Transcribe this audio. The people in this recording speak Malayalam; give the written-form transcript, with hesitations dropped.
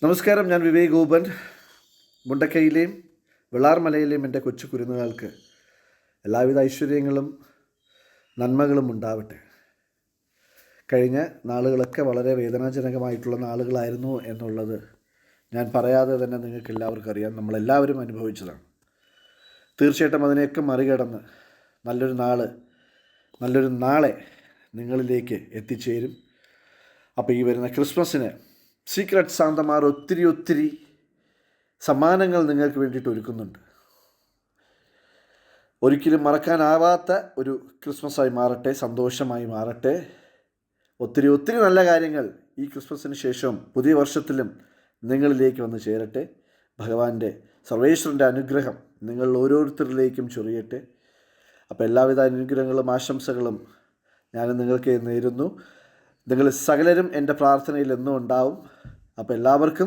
നമസ്കാരം, ഞാൻ വിവേക് ഗോപൻ. മുണ്ടക്കൈയിലെയും വെള്ളാർമലയിലെയും എൻ്റെ കൊച്ചു കുരുന്നുകൾക്ക് എല്ലാവിധ ഐശ്വര്യങ്ങളും നന്മകളും ഉണ്ടാവട്ടെ. കഴിഞ്ഞ നാളുകളൊക്കെ വളരെ വേദനാജനകമായിട്ടുള്ള നാളുകളായിരുന്നു എന്നുള്ളത് ഞാൻ പറയാതെ തന്നെ നിങ്ങൾക്ക് എല്ലാവർക്കും അറിയാം. നമ്മളെല്ലാവരും അനുഭവിച്ചതാണ്. തീർച്ചയായിട്ടും അതിനെയൊക്കെ മറികടന്ന് നല്ലൊരു നാളെ നിങ്ങളിലേക്ക് എത്തിച്ചേരും. അപ്പോൾ ഈ വരുന്ന ക്രിസ്മസിന് സീക്രട്ട് സാന്തമാർ ഒത്തിരി സമ്മാനങ്ങൾ നിങ്ങൾക്ക് വേണ്ടിയിട്ട് ഒരുക്കുന്നുണ്ട്. ഒരിക്കലും മറക്കാനാവാത്ത ഒരു ക്രിസ്മസായി മാറട്ടെ, സന്തോഷമായി മാറട്ടെ. ഒത്തിരി നല്ല കാര്യങ്ങൾ ഈ ക്രിസ്മസിന് ശേഷം പുതിയ വർഷത്തിലും നിങ്ങളിലേക്ക് വന്ന് ചേരട്ടെ. ഭഗവാന്റെ സർവേശ്വരൻ്റെ അനുഗ്രഹം നിങ്ങൾ ഓരോരുത്തരിലേക്കും ചൊരിയട്ടെ. അപ്പോൾ എല്ലാവിധ അനുഗ്രഹങ്ങളും ആശംസകളും ഞാൻ നിങ്ങൾക്ക് നേരുന്നു. നിങ്ങൾ സകലരും എൻ്റെ പ്രാർത്ഥനയിൽ എന്നും ഉണ്ടാവും. അപ്പോൾ എല്ലാവർക്കും